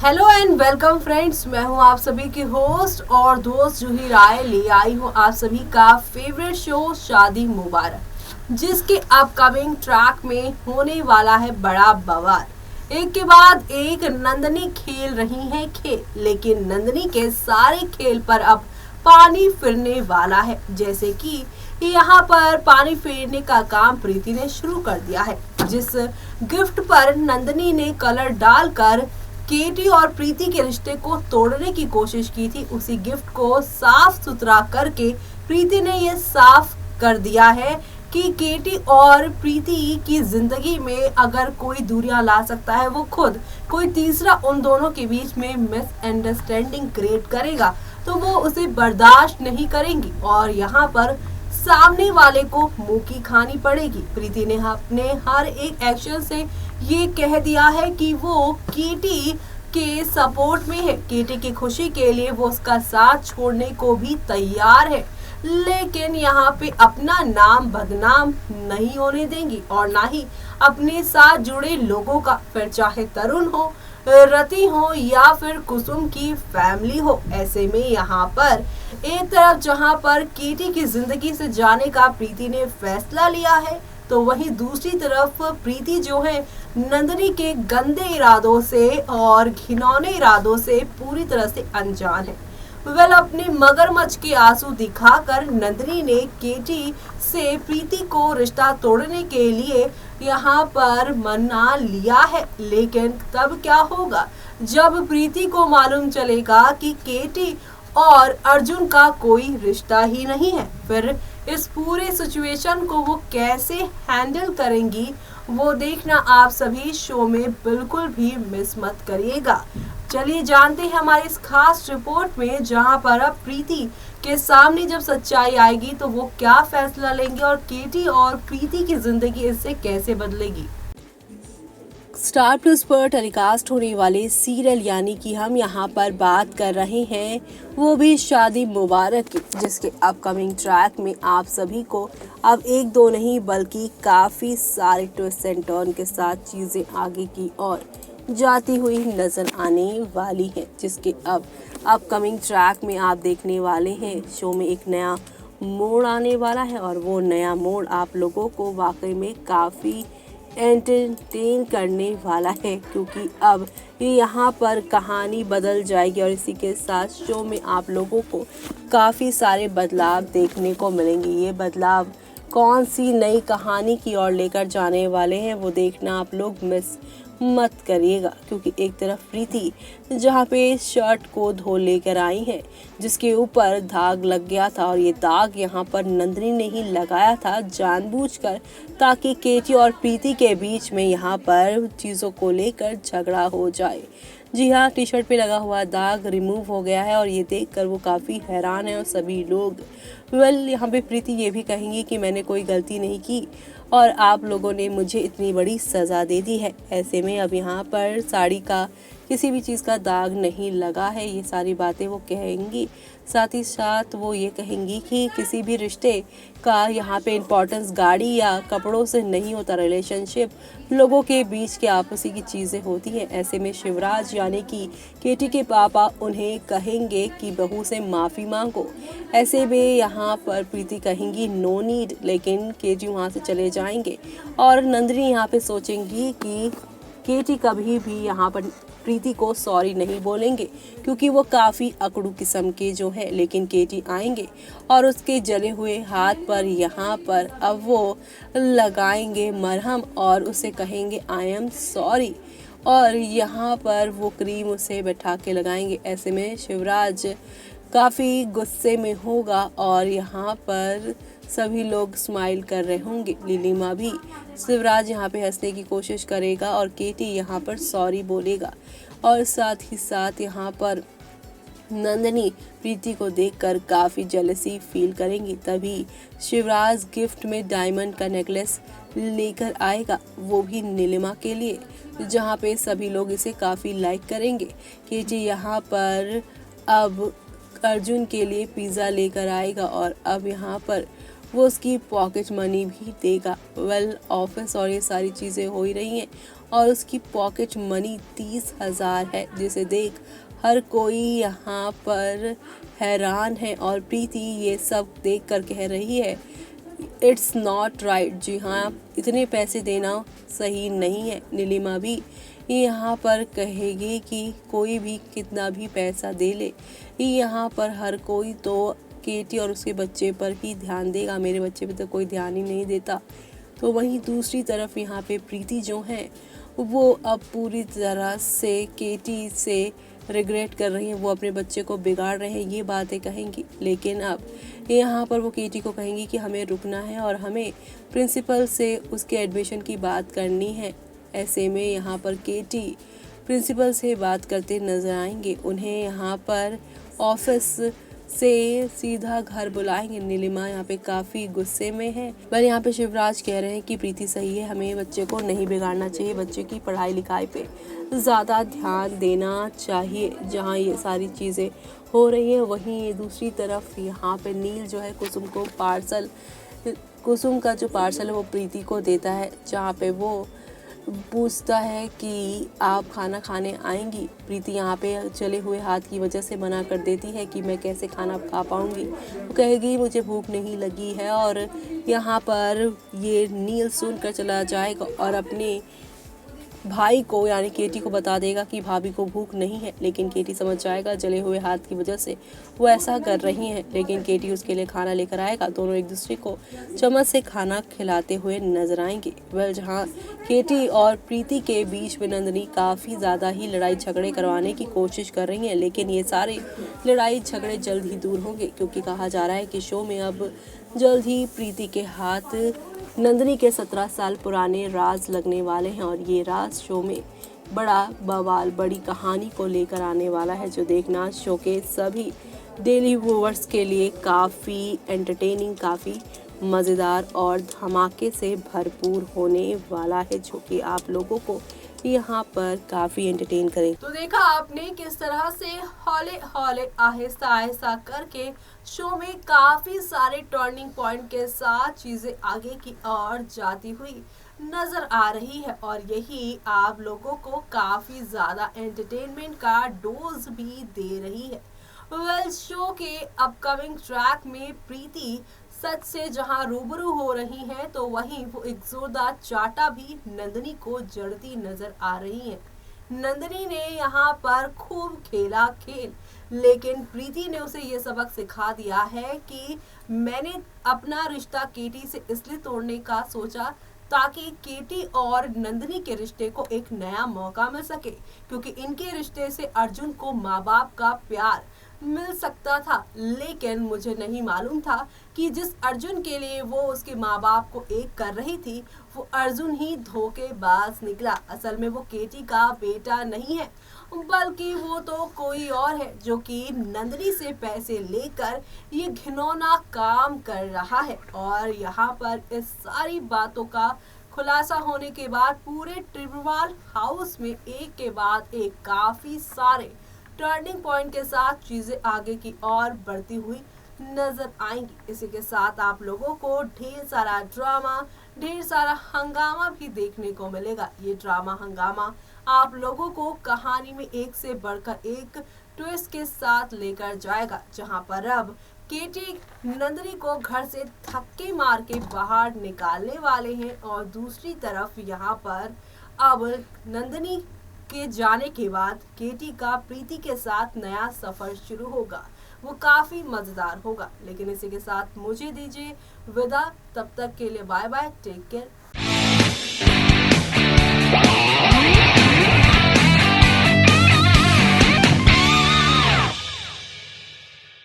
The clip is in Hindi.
हेलो एंड वेलकम फ्रेंड्स, मैं हूं आप सभी की होस्ट और दोस्त जूही राय। ले आई हूं आप सभी का फेवरेट शो शादी मुबारक, जिसके अपकमिंग ट्रैक में होने वाला है बड़ा बवाल। एक के बाद एक नंदनी खेल रही है खेल, लेकिन नंदनी के सारे खेल पर अब पानी फिरने वाला है। जैसे कि यहाँ पर पानी फेरने का काम प्रीति ने शुरू कर दिया है। जिस गिफ्ट पर नंदनी ने कलर डालकर केटी और प्रीति के रिश्ते को तोड़ने की कोशिश की थी, उसी गिफ्ट को साफ सुथरा करके प्रीति ने ये साफ कर दिया है कि केटी और प्रीति की जिंदगी में अगर कोई दूरियां ला सकता है वो खुद कोई तीसरा उन दोनों के बीच में मिसअंडरस्टैंडिंग क्रिएट करेगा तो वो उसे बर्दाश्त नहीं करेंगी और यहाँ पर सामने वाले को मुंह की खानी पड़ेगी। प्रीति ने अपने हर एक एक्शन से ये कह दिया है कि वो केटी के सपोर्ट में है, केटी की खुशी के लिए वो उसका साथ छोड़ने को भी तैयार है, लेकिन यहाँ पे अपना नाम बदनाम नहीं होने देंगी और ना ही अपने साथ जुड़े लोगों का, फिर चाहे तरुण हो, रति हो या फिर कुसुम की फैमिली हो। ऐसे में यहाँ पर एक तरफ जहाँ पर केटी की जिंदगी से जाने का प्रीति ने फैसला लिया है, तो वहीं दूसरी तरफ प्रीति जो है नंदनी के गंदे इरादों से और घिनौने इरादों से पूरी तरह से अनजान है। अपने मगरमच्छ के आंसू दिखाकर नंदनी ने केटी से प्रीति को रिश्ता तोड़ने के लिए यहाँ पर मना लिया है, लेकिन तब क्या होगा जब प्रीति को मालूम चलेगा कि केटी और अर्जुन का कोई रिश्ता ही नहीं है। फिर इस पूरे सिचुएशन को वो कैसे हैंडल करेंगी वो देखना आप सभी शो में बिल्कुल भी मिस मत करिएगा। चलिए जानते हैं हमारी इस खास रिपोर्ट में, जहां पर अब प्रीति के सामने जब सच्चाई आएगी तो वो क्या फैसला लेंगे और केटी और प्रीति की जिंदगी इससे कैसे बदलेगी। स्टार प्लस पर टेलीकास्ट होने वाले सीरियल यानी कि हम यहाँ पर बात कर रहे हैं वो भी शादी मुबारक की, जिसके अपकमिंग ट्रैक में आप सभी को अब एक दो नहीं बल्कि काफ़ी सारे ट्विस्ट एंड टर्न के साथ चीज़ें आगे की ओर जाती हुई नज़र आने वाली है, जिसके अब अपकमिंग ट्रैक में आप देखने वाले हैं शो में एक नया मोड़ आने वाला है और वो नया मोड़ आप लोगों को वाकई में काफ़ी एंटरटेन करने वाला है, क्योंकि अब यहाँ पर कहानी बदल जाएगी और इसी के साथ शो में आप लोगों को काफ़ी सारे बदलाव देखने को मिलेंगे। ये बदलाव कौन सी नई कहानी की ओर लेकर जाने वाले हैं वो देखना आप लोग मिस मत करिएगा, क्योंकि एक तरफ प्रीति जहाँ पे शर्ट को धो लेकर आई है जिसके ऊपर दाग लग गया था और ये दाग यहाँ पर नंदिनी ने ही लगाया था जानबूझकर, ताकि केटी और प्रीति के बीच में यहाँ पर चीज़ों को लेकर झगड़ा हो जाए। जी हाँ, टी शर्ट पे लगा हुआ दाग रिमूव हो गया है और ये देखकर वो काफ़ी हैरान है और सभी लोग यहाँ पे प्रीति ये भी कहेंगी कि मैंने कोई गलती नहीं की और आप लोगों ने मुझे इतनी बड़ी सज़ा दे दी है। ऐसे में अब यहाँ पर साड़ी का किसी भी चीज़ का दाग नहीं लगा है, ये सारी बातें वो कहेंगी। साथ ही साथ वो ये कहेंगी कि किसी भी रिश्ते का यहाँ पे इम्पोर्टेंस गाड़ी या कपड़ों से नहीं होता, रिलेशनशिप लोगों के बीच के आपसी की चीज़ें होती हैं। ऐसे में शिवराज यानी कि केटी के पापा उन्हें कहेंगे कि बहू से माफ़ी मांगो। ऐसे में यहाँ पर प्रीति कहेंगी नो नीड, लेकिन केटी वहाँ से चले जाएंगे और नंदिनी यहाँ पे सोचेंगी कि केटी कभी भी यहाँ पर प्रीति को सॉरी नहीं बोलेंगे, क्योंकि वो काफ़ी अकड़ू किस्म के जो है। लेकिन केटी आएंगे और उसके जले हुए हाथ पर यहाँ पर अब वो लगाएंगे मरहम और उसे कहेंगे आई एम सॉरी और यहाँ पर वो क्रीम उसे बैठा के लगाएंगे। ऐसे में शिवराज काफ़ी गुस्से में होगा और यहाँ पर सभी लोग स्माइल कर रहे होंगे। लीलिमा भी शिवराज यहाँ पे हंसने की कोशिश करेगा और केटी यहाँ पर सॉरी बोलेगा और साथ ही साथ यहाँ पर नंदिनी प्रीति को देखकर काफ़ी जेलसी फील करेंगी। तभी शिवराज गिफ्ट में डायमंड का नेकलेस लेकर आएगा, वो भी नीलिमा के लिए, जहाँ पे सभी लोग इसे काफ़ी लाइक करेंगे। केटी यहाँ पर अब अर्जुन के लिए पिज़्ज़ा लेकर आएगा और अब यहाँ पर वो उसकी पॉकेट मनी भी देगा। ऑफिस और ये सारी चीज़ें हो ही रही हैं और उसकी पॉकेट मनी 30,000 है, जिसे देख हर कोई यहाँ पर हैरान है। और प्रीति ये सब देख कर कह रही है, इट्स नॉट राइट। जी हाँ, इतने पैसे देना सही नहीं है। नीलिमा भी यहाँ पर कहेगी कि कोई भी कितना भी पैसा दे ले, यहाँ पर हर कोई तो केटी और उसके बच्चे पर ही ध्यान देगा, मेरे बच्चे पे तो कोई ध्यान ही नहीं देता। तो वहीं दूसरी तरफ यहाँ पे प्रीति जो है वो अब पूरी तरह से केटी से रिग्रेट कर रही हैं, वो अपने बच्चे को बिगाड़ रहे हैं, ये बातें कहेंगी। लेकिन अब यहाँ पर वो केटी को कहेंगी कि हमें रुकना है और हमें प्रिंसिपल से उसके एडमिशन की बात करनी है। ऐसे में यहाँ पर केटी प्रिंसिपल से बात करते नजर आएंगे। उन्हें यहाँ पर ऑफिस से सीधा घर बुलाएंगे। नीलिमा यहाँ पे काफ़ी गुस्से में है, पर यहाँ पे शिवराज कह रहे हैं कि प्रीति सही है, हमें बच्चे को नहीं बिगाड़ना चाहिए, बच्चे की पढ़ाई लिखाई पे ज़्यादा ध्यान देना चाहिए। जहाँ ये सारी चीज़ें हो रही हैं, वहीं दूसरी तरफ यहाँ पे नील जो है कुसुम का जो पार्सल है वो प्रीति को देता है, जहाँ पे वो पूछता है कि आप खाना खाने आएंगी। प्रीति यहाँ पे चले हुए हाथ की वजह से मना कर देती है कि मैं कैसे खाना खा पाऊंगी। वो कहेगी मुझे भूख नहीं लगी है, और यहाँ पर ये नील सुनकर चला जाएगा और अपने भाई को यानी केटी को बता देगा कि भाभी को भूख नहीं है। लेकिन केटी समझ जाएगा जले हुए हाथ की वजह से वो ऐसा कर रही हैं। लेकिन केटी उसके लिए खाना लेकर आएगा, दोनों एक दूसरे को चम्मच से खाना खिलाते हुए नजर आएंगे। वह जहाँ केटी और प्रीति के बीच में नंदिनी काफ़ी ज़्यादा ही लड़ाई झगड़े करवाने की कोशिश कर रही हैं, लेकिन ये सारे लड़ाई झगड़े जल्द ही दूर होंगे, क्योंकि कहा जा रहा है कि शो में अब जल्द ही प्रीति के हाथ नंदिनी के 17 साल पुराने राज लगने वाले हैं, और ये राज शो में बड़ा बवाल, बड़ी कहानी को लेकर आने वाला है, जो देखना शो के सभी डेली व्यूअर्स के लिए काफ़ी एंटरटेनिंग, काफ़ी मज़ेदार और धमाके से भरपूर होने वाला है, जो कि आप लोगों को यहाँ पर काफी एंटरटेन करें। तो देखा आपने किस तरह से हौले हौले आहिस्ता आहिस्ता करके शो में काफी सारे टर्निंग पॉइंट के साथ चीजें आगे की ओर जाती हुई नजर आ रही है, और यही आप लोगों को काफी ज्यादा एंटरटेनमेंट का डोज भी दे रही है। वेल, शो के अपकमिंग ट्रैक में प्रीति सच से जहां रूबरू हो रही हैं, तो वहीं वो एक जोरदार चाटा भी नंदिनी को जड़ती नजर आ रही है। नंदिनी ने यहाँ पर खूब खेला खेल, लेकिन प्रीति ने उसे ये सबक सिखा दिया है कि मैंने अपना रिश्ता केटी से इसलिए तोड़ने का सोचा ताकि केटी और नंदिनी के रिश्ते को एक नया मौका मिल सके, क्योंकि इनके रिश्ते से अर्जुन को माँ बाप का प्यार मिल सकता था, लेकिन मुझे नहीं मालूम था कि जिस अर्जुन के लिए वो उसके माँ बाप को एक कर रही थी, वो अर्जुन ही धोखेबाज निकला। असल में वो केटी का बेटा नहीं है, बल्कि वो तो कोई और है, जो कि नंदिनी से पैसे लेकर ये घिनौना काम कर रहा है। और यहाँ पर इस सारी बातों का खुलासा होने के बाद पूरे ट्रिब्यूनल हाउस में एक के बाद एक काफी सारे टर्निंग पॉइंट के साथ चीजें आगे की ओर बढ़ती हुई नजर आएंगी। इसी के साथ आप लोगों को ढेर सारा ड्रामा, ढेर सारा हंगामा भी देखने को मिलेगा। ये ड्रामा हंगामा आप लोगों को कहानी में एक से बढ़कर एक ट्विस्ट के साथ लेकर जाएगा, जहां पर अब केटी नंदिनी को घर से धक्के मार के बाहर निकालने वाले हैं, और दूसरी तरफ यहाँ पर अब नंदिनी के जाने के बाद केटी का प्रीति के साथ नया सफर शुरू होगा। वो काफी मजेदार होगा। लेकिन इसी के साथ मुझे दीजिए विदा, तब तक के लिए बाय बाय, टेक केयर।